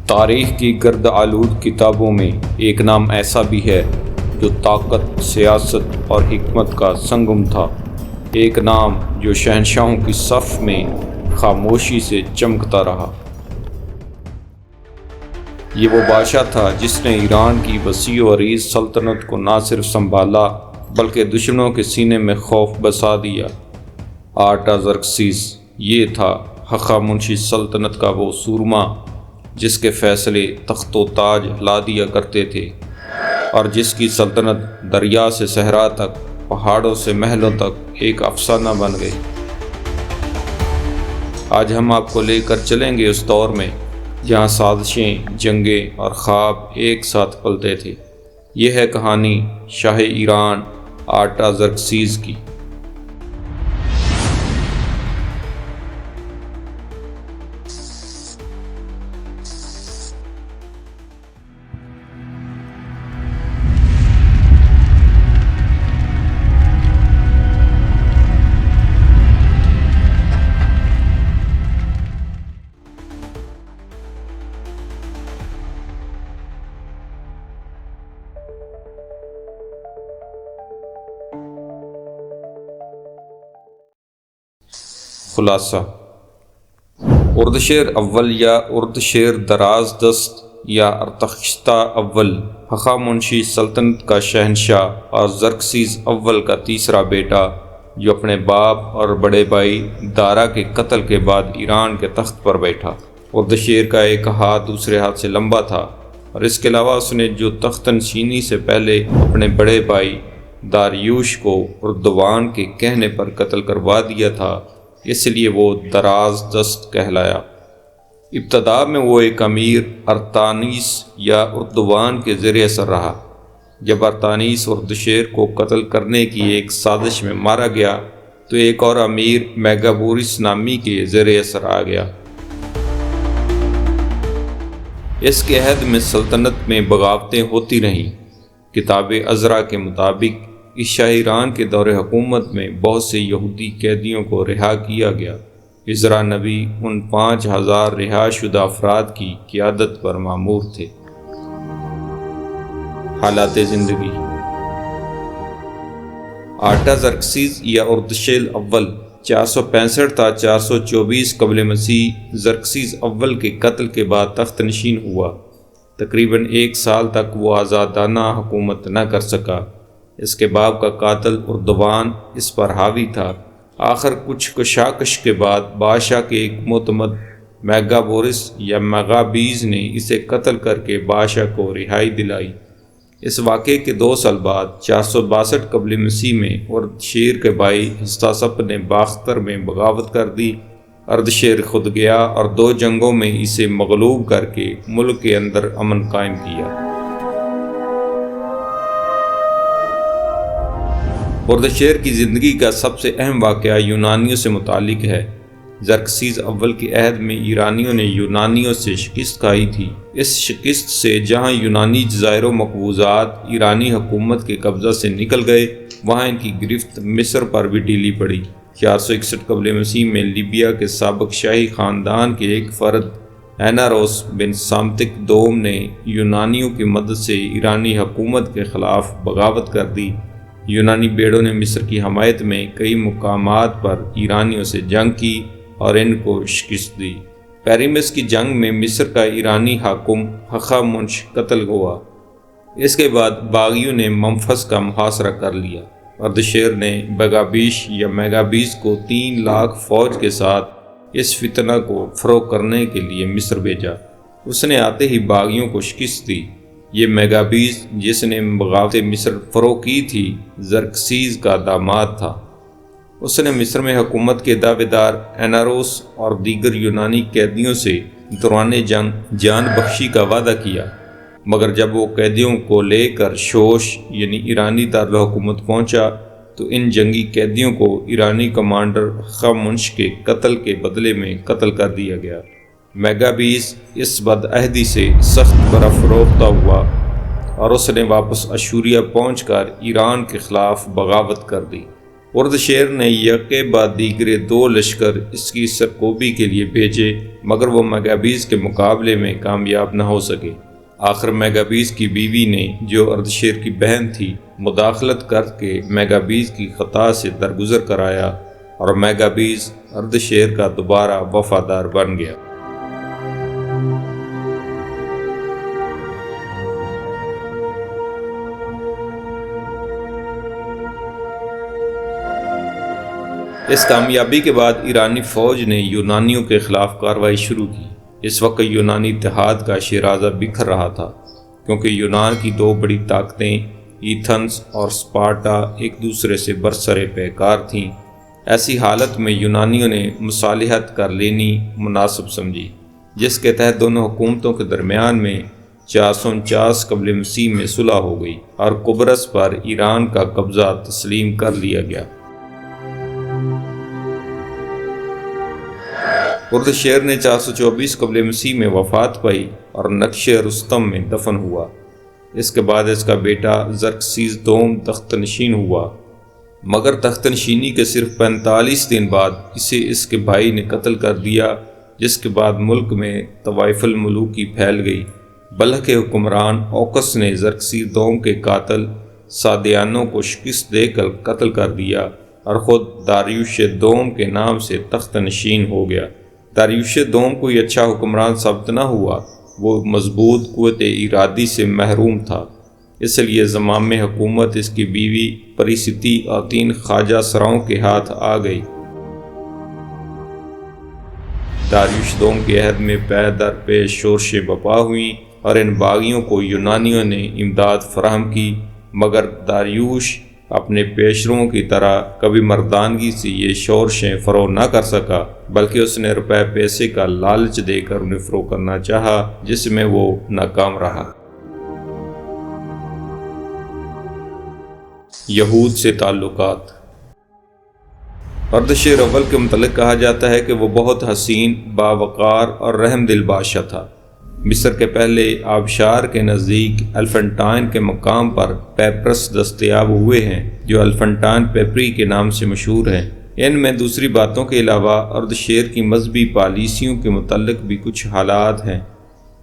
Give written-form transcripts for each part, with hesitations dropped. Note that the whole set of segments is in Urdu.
تاریخ کی گرد آلود کتابوں میں ایک نام ایسا بھی ہے جو طاقت، سیاست اور حکمت کا سنگم تھا، ایک نام جو شہنشاہوں کی صف میں خاموشی سے چمکتا رہا۔ یہ وہ بادشاہ تھا جس نے ایران کی وسیع و عریض سلطنت کو نہ صرف سنبھالا بلکہ دشمنوں کے سینے میں خوف بسا دیا۔ آرٹازرکسیس یہ تھا ہخامنشی سلطنت کا وہ سورما جس کے فیصلے تخت و تاج ہلا دیا کرتے تھے اور جس کی سلطنت دریا سے صحرا تک، پہاڑوں سے محلوں تک ایک افسانہ بن گئی۔ آج ہم آپ کو لے کر چلیں گے اس دور میں جہاں سازشیں، جنگیں اور خواب ایک ساتھ پلتے تھے۔ یہ ہے کہانی شاہ ایران آرٹازرکسیس کی۔ خلاصہ: اردشیر اول یا اردشیر دراز دست یا ارتخشتہ اول ہخامنشی سلطنت کا شہنشاہ اور زرکسیس اول کا تیسرا بیٹا جو اپنے باپ اور بڑے بھائی دارا کے قتل کے بعد ایران کے تخت پر بیٹھا۔ اردشیر کا ایک ہاتھ دوسرے ہاتھ سے لمبا تھا اور اس کے علاوہ اس نے جو تخت نشینی سے پہلے اپنے بڑے بھائی داریوش کو اردوان کے کہنے پر قتل کروا دیا تھا، اس لیے وہ دراز دست کہلایا۔ ابتدا میں وہ ایک امیر ارتانیس یا اردوان کے زیر اثر رہا۔ جب ارتانیس اردشیر کو قتل کرنے کی ایک سازش میں مارا گیا تو ایک اور امیر میگابورس نامی کے زیر اثر آ گیا۔ اس کے عہد میں سلطنت میں بغاوتیں ہوتی رہیں۔ کتاب عزرا کے مطابق اس شاہ ایران کے دور حکومت میں بہت سے یہودی قیدیوں کو رہا کیا گیا۔ عزرا نبی ان 5000 رہا شدہ افراد کی قیادت پر مامور تھے۔ حالات زندگی: آرٹازرکسیس یا اردشیر اول 465 تا 424 قبل مسیح زرکسیس اول کے قتل کے بعد تخت نشین ہوا۔ تقریباً 1 سال تک وہ آزادانہ حکومت نہ کر سکا۔ اس کے باپ کا قاتل اردوان اس پر حاوی تھا۔ آخر کچھ کشاکش کے بعد بادشاہ کے ایک معتمد میگابورس یا میغابیز نے اسے قتل کر کے بادشاہ کو رہائی دلائی۔ اس واقعے کے 2 سال بعد 462 قبل مسیح میں اردشیر کے بھائی ہستاسپ نے باختر میں بغاوت کر دی۔ اردشیر خود گیا اور 2 جنگوں میں اسے مغلوب کر کے ملک کے اندر امن قائم کیا۔ اردشیر کی زندگی کا سب سے اہم واقعہ یونانیوں سے متعلق ہے۔ زرکسیس اول کے عہد میں ایرانیوں نے یونانیوں سے شکست کھائی تھی۔ اس شکست سے جہاں یونانی جزائر و مقبوضات ایرانی حکومت کے قبضہ سے نکل گئے، وہاں ان کی گرفت مصر پر بھی ڈھیلی پڑی۔ 461 قبل مسیح میں لیبیا کے سابق شاہی خاندان کے ایک فرد ایناروس بن سامتک دوم نے یونانیوں کی مدد سے ایرانی حکومت کے خلاف بغاوت کر دی۔ یونانی بیڑوں نے مصر کی حمایت میں کئی مقامات پر ایرانیوں سے جنگ کی اور ان کو شکست دی۔ پیریمس کی جنگ میں مصر کا ایرانی حاکم ہخامنش قتل ہوا۔ اس کے بعد باغیوں نے منفس کا محاصرہ کر لیا۔ اردشیر نے بگابیش یا میگابیز کو 3 لاکھ فوج کے ساتھ اس فتنہ کو فروغ کرنے کے لیے مصر بھیجا۔ اس نے آتے ہی باغیوں کو شکست دی۔ یہ میگابیز جس نے بغاوت مصر فروغ کی تھی زرکسیس کا داماد تھا۔ اس نے مصر میں حکومت کے دعوے دار ایناروس اور دیگر یونانی قیدیوں سے دوران جنگ جان بخشی کا وعدہ کیا، مگر جب وہ قیدیوں کو لے کر شوش یعنی ایرانی دارالحکومت پہنچا تو ان جنگی قیدیوں کو ایرانی کمانڈر ہخامنش کے قتل کے بدلے میں قتل کر دیا گیا۔ میگابیز اس بدعہدی سے سخت برافروختہ ہوا اور اس نے واپس اشوریا پہنچ کر ایران کے خلاف بغاوت کر دی۔ اردشیر نے یکے بعد دیگرے 2 لشکر اس کی سرکوبی کے لیے بھیجے، مگر وہ میگابیز کے مقابلے میں کامیاب نہ ہو سکے۔ آخر میگابیز کی بیوی نے، جو اردشیر کی بہن تھی، مداخلت کر کے میگابیز کی خطا سے درگزر کرایا اور میگابیز اردشیر کا دوبارہ وفادار بن گیا۔ اس کامیابی کے بعد ایرانی فوج نے یونانیوں کے خلاف کارروائی شروع کی۔ اس وقت یونانی اتحاد کا شیرازہ بکھر رہا تھا، کیونکہ یونان کی دو بڑی طاقتیں ایتھنز اور اسپارٹا ایک دوسرے سے برسر پیکار تھیں۔ ایسی حالت میں یونانیوں نے مصالحت کر لینی مناسب سمجھی، جس کے تحت دونوں حکومتوں کے درمیان میں 449 قبل مسیح میں صلح ہو گئی اور قبرص پر ایران کا قبضہ تسلیم کر لیا گیا۔ اردشیر نے 424 قبل مسیح میں وفات پائی اور نقش رستم میں دفن ہوا۔ اس کے بعد اس کا بیٹا زرکسیس دوم تخت نشین ہوا، مگر تخت نشینی کے صرف 45 دن بعد اسے اس کے بھائی نے قتل کر دیا، جس کے بعد ملک میں طوائف الملوکی پھیل گئی۔ بلخ کے حکمران اوکس نے زرکسیس دوم کے قاتل سادیانوں کو شکست دے کر قتل کر دیا اور خود داریوش دوم کے نام سے تخت نشین ہو گیا۔ داریوش دوم کوئی اچھا حکمران ثابت نہ ہوا، وہ مضبوط قوت ارادی سے محروم تھا، اس لیے زمام حکومت اس کی بیوی پریستی اور 3 خواجہ سراؤں کے ہاتھ آ گئی۔ داریوش دوم کے عہد میں پے در پے شورشیں بپا ہوئیں اور ان باغیوں کو یونانیوں نے امداد فراہم کی، مگر داریوش اپنے پیشروؤں کی طرح کبھی مردانگی سے یہ شورشیں فروغ نہ کر سکا، بلکہ اس نے روپے پیسے کا لالچ دے کر انہیں فروغ کرنا چاہا، جس میں وہ ناکام رہا۔ یہود سے تعلقات۔ اردشیر اول کے متعلق کہا جاتا ہے کہ وہ بہت حسین، باوقار اور رحم دل بادشاہ تھا۔ مصر کے پہلے آبشار کے نزدیک الفنٹائن کے مقام پر پیپرس دستیاب ہوئے ہیں، جو الفنٹائن پیپری کے نام سے مشہور ہیں۔ ان میں دوسری باتوں کے علاوہ اردشیر کی مذہبی پالیسیوں کے متعلق بھی کچھ حالات ہیں۔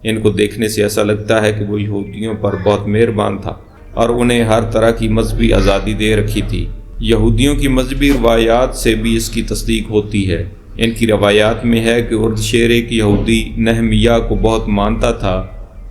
ان کو دیکھنے سے ایسا لگتا ہے کہ وہ یہودیوں پر بہت مہربان تھا اور انہیں ہر طرح کی مذہبی آزادی دے رکھی تھی۔ یہودیوں کی مذہبی روایات سے بھی اس کی تصدیق ہوتی ہے۔ ان کی روایات میں ہے کہ اردشیر ایک یہودی نہمیہ کو بہت مانتا تھا،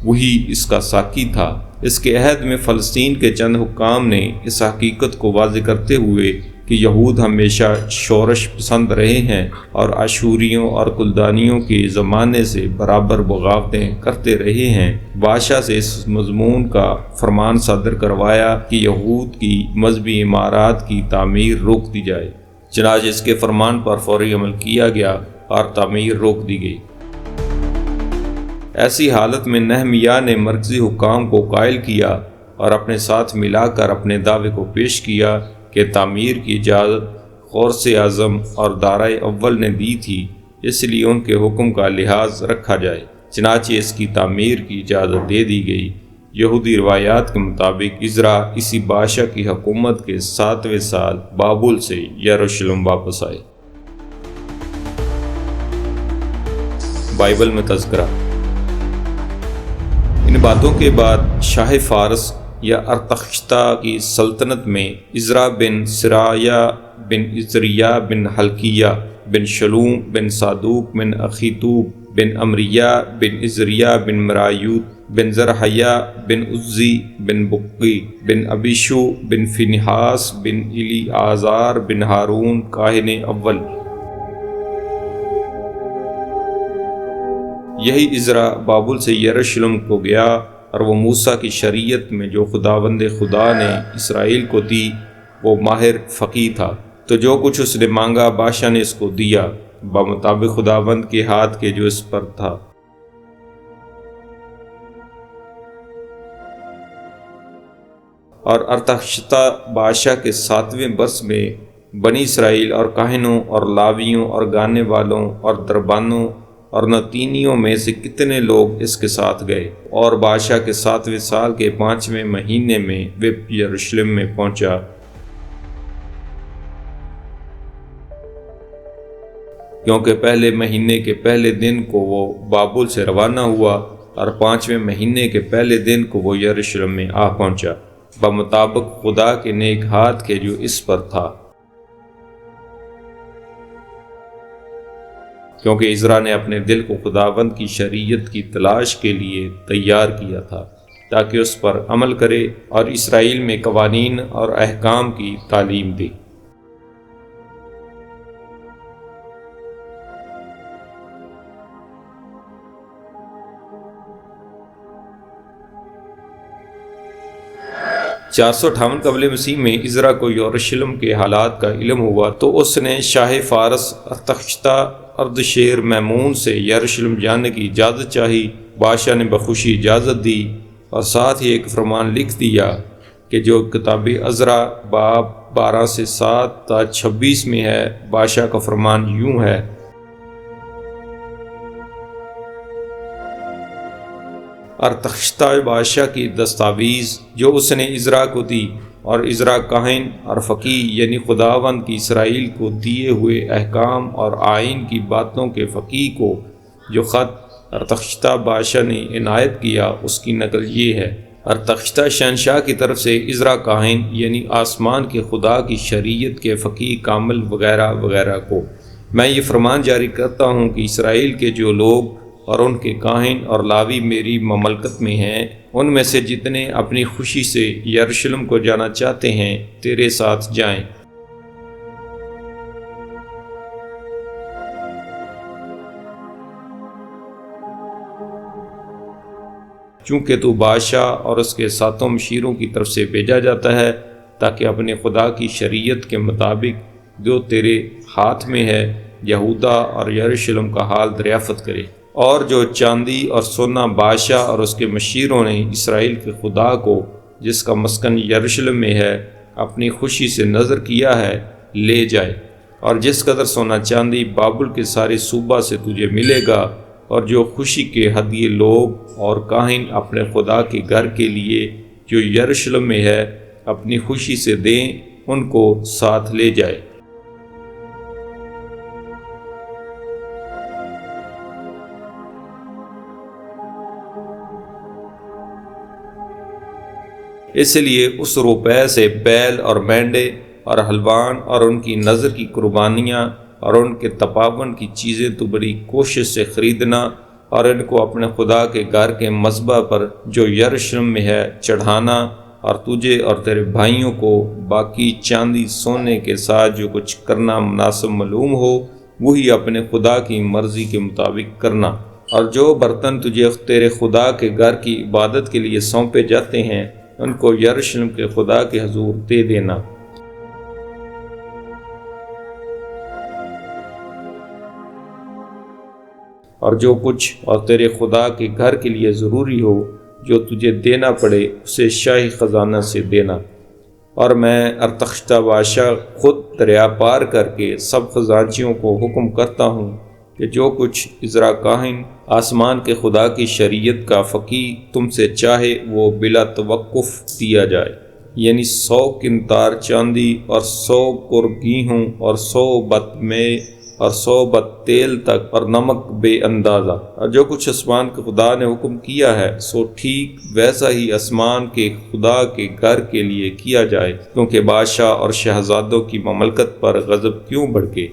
وہی اس کا ساقی تھا۔ اس کے عہد میں فلسطین کے چند حکام نے اس حقیقت کو واضح کرتے ہوئے کہ یہود ہمیشہ شورش پسند رہے ہیں اور اشوریوں اور کلدانیوں کے زمانے سے برابر بغاوتیں کرتے رہے ہیں، بادشاہ سے اس مضمون کا فرمان صادر کروایا کہ یہود کی مذہبی عمارات کی تعمیر روک دی جائے۔ چنانچہ اس کے فرمان پر فوری عمل کیا گیا اور تعمیر روک دی گئی۔ ایسی حالت میں نہمیہ نے مرکزی حکام کو قائل کیا اور اپنے ساتھ ملا کر اپنے دعوے کو پیش کیا کہ تعمیر کی اجازت غوث اعظم اور دارائے اول نے دی تھی، اس لیے ان کے حکم کا لحاظ رکھا جائے۔ چنانچہ اس کی تعمیر کی اجازت دے دی گئی۔ یہودی روایات کے مطابق عزرا اسی بادشاہ کی حکومت کے 7ویں سال بابل سے یروشلم واپس آئے۔ بائبل میں تذکرہ۔ ان باتوں کے بعد شاہ فارس یا ارتخشتہ کی سلطنت میں عزرا بن سرایہ بن عزریہ بن حلقیہ بن شلوم بن صادوق بن اخیتوب بن امریہ بن عزریہ بن مرایوت بن زرحیہ بن عزی بن بقی بن ابیشو بن فنحاس بن الی آزار بن ہارون کاہن اول۔ یہی عزرا بابل سے یروشلم کو گیا اور وہ موسیٰ کی شریعت میں جو خداوند خدا نے اسرائیل کو دی وہ ماہر فقیہ تھا، تو جو کچھ اس نے مانگا بادشاہ نے اس کو دیا بمطابق خداوند کے ہاتھ کے جو اس پر تھا۔ اور ارتخشتہ بادشاہ کے 7ویں برس میں بنی اسرائیل اور کاہنوں اور لاویوں اور گانے والوں اور دربانوں اور نتینیوں میں سے کتنے لوگ اس کے ساتھ گئے، اور بادشاہ کے 7ویں سال کے 5ویں مہینے میں وہ یروشلم میں پہنچا۔ کیونکہ پہلے مہینے کے پہلے دن کو وہ بابل سے روانہ ہوا اور 5ویں مہینے کے پہلے دن کو وہ یروشلم میں آ پہنچا، بمطابق خدا کے نیک ہاتھ کے جو اس پر تھا، کیونکہ عزرا نے اپنے دل کو خداوند کی شریعت کی تلاش کے لیے تیار کیا تھا تاکہ اس پر عمل کرے اور اسرائیل میں قوانین اور احکام کی تعلیم دے۔ چار سو 58 قبل مسیح میں عزرا کو یروشلم کے حالات کا علم ہوا تو اس نے شاہ فارس ارتخشتہ اردشیر میمون سے یروشلم جانے کی اجازت چاہی۔ بادشاہ نے بخوشی اجازت دی اور ساتھ ہی ایک فرمان لکھ دیا کہ جو کتاب عزرا باب 12 سے 7 تا 26 میں ہے۔ بادشاہ کا فرمان یوں ہے: ارتخشتہ بادشاہ کی دستاویز جو اس نے عزرا کو دی، اور عزرا کاہن اور فقیہ یعنی خداوند کی اسرائیل کو دیے ہوئے احکام اور آئین کی باتوں کے فقیہ کو جو خط ارتخشتہ بادشاہ نے عنایت کیا، اس کی نقل یہ ہے: ارتخشتہ شہنشاہ کی طرف سے عزرا کاہن یعنی آسمان کے خدا کی شریعت کے فقیہ کامل وغیرہ وغیرہ کو، میں یہ فرمان جاری کرتا ہوں کہ اسرائیل کے جو لوگ اور ان کے کاہن اور لاوی میری مملکت میں ہیں، ان میں سے جتنے اپنی خوشی سے یروشلم کو جانا چاہتے ہیں تیرے ساتھ جائیں۔ چونکہ تو بادشاہ اور اس کے ساتوں مشیروں کی طرف سے بھیجا جاتا ہے تاکہ اپنے خدا کی شریعت کے مطابق جو تیرے ہاتھ میں ہے یہودا اور یروشلم کا حال دریافت کرے، اور جو چاندی اور سونا بادشاہ اور اس کے مشیروں نے اسرائیل کے خدا کو جس کا مسکن یروشلم میں ہے اپنی خوشی سے نظر کیا ہے لے جائے، اور جس قدر سونا چاندی بابل کے سارے صوبہ سے تجھے ملے گا، اور جو خوشی کے ہدیے لوگ اور کاہن اپنے خدا کے گھر کے لیے جو یروشلم میں ہے اپنی خوشی سے دیں، ان کو ساتھ لے جائے۔ اس لیے اس روپے سے بیل اور مینڈے اور حلوان اور ان کی نظر کی قربانیاں اور ان کے تپاون کی چیزیں تو بڑی کوشش سے خریدنا، اور ان کو اپنے خدا کے گھر کے مذبح پر جو یروشلم میں ہے چڑھانا، اور تجھے اور تیرے بھائیوں کو باقی چاندی سونے کے ساتھ جو کچھ کرنا مناسب معلوم ہو وہی اپنے خدا کی مرضی کے مطابق کرنا، اور جو برتن تجھے تیرے خدا کے گھر کی عبادت کے لیے سونپے جاتے ہیں ان کو یروشلم کے خدا کے حضور دے دینا۔ اور جو کچھ اور تیرے خدا کے گھر کے لیے ضروری ہو جو تجھے دینا پڑے اسے شاہی خزانہ سے دینا، اور میں ارتخشتہ بادشاہ خود دریا پار کر کے سب خزانچیوں کو حکم کرتا ہوں کہ جو کچھ عزرا کاہن آسمان کے خدا کی شریعت کا فقیہ تم سے چاہے وہ بلا توقف دیا جائے، یعنی 100 قنطار چاندی اور 100 کر گیہوں اور 100 بت میں اور 100 بت تیل تک اور نمک بے اندازہ، اور جو کچھ آسمان کے خدا نے حکم کیا ہے سو ٹھیک ویسا ہی آسمان کے خدا کے گھر کے لیے کیا جائے، کیونکہ بادشاہ اور شہزادوں کی مملکت پر غضب کیوں بھڑکے۔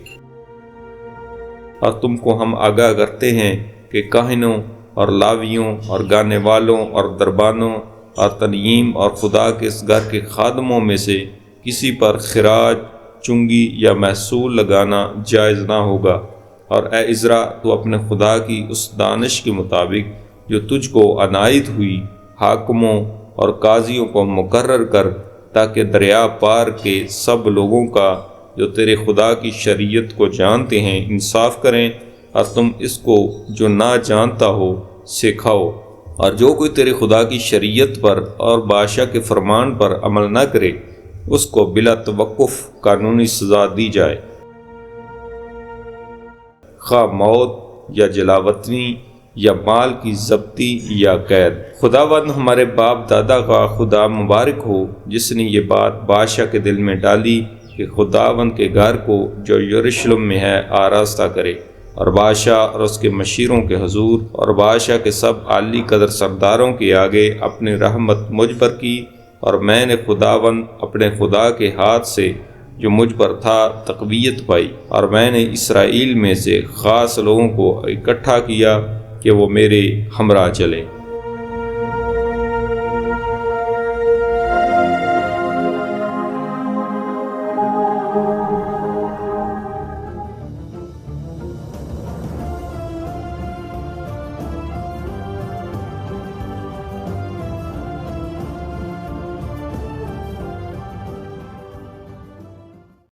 اور تم کو ہم آگاہ کرتے ہیں کہ کاہنوں اور لاویوں اور گانے والوں اور دربانوں اور تنعیم اور خدا کے اس گھر کے خادموں میں سے کسی پر خراج، چنگی یا محصول لگانا جائز نہ ہوگا، اور اے عزرا تو اپنے خدا کی اس دانش کے مطابق جو تجھ کو عنایت ہوئی حاکموں اور قاضیوں کو مقرر کر، تاکہ دریا پار کے سب لوگوں کا جو تیرے خدا کی شریعت کو جانتے ہیں انصاف کریں، اور تم اس کو جو نہ جانتا ہو سکھاؤ، اور جو کوئی تیرے خدا کی شریعت پر اور بادشاہ کے فرمان پر عمل نہ کرے اس کو بلا توقف قانونی سزا دی جائے، خواہ موت یا جلاوطنی یا مال کی ضبطی یا قید۔ خداوند ہمارے باپ دادا کا خدا مبارک ہو جس نے یہ بات بادشاہ کے دل میں ڈالی کہ خداوند کے گھر کو جو یروشلم میں ہے آراستہ کرے، اور بادشاہ اور اس کے مشیروں کے حضور اور بادشاہ کے سب عالی قدر سرداروں کے آگے اپنی رحمت مجھ پر کی، اور میں نے خداوند اپنے خدا کے ہاتھ سے جو مجھ پر تھا تقویت پائی، اور میں نے اسرائیل میں سے خاص لوگوں کو اکٹھا کیا کہ وہ میرے ہمراہ چلیں۔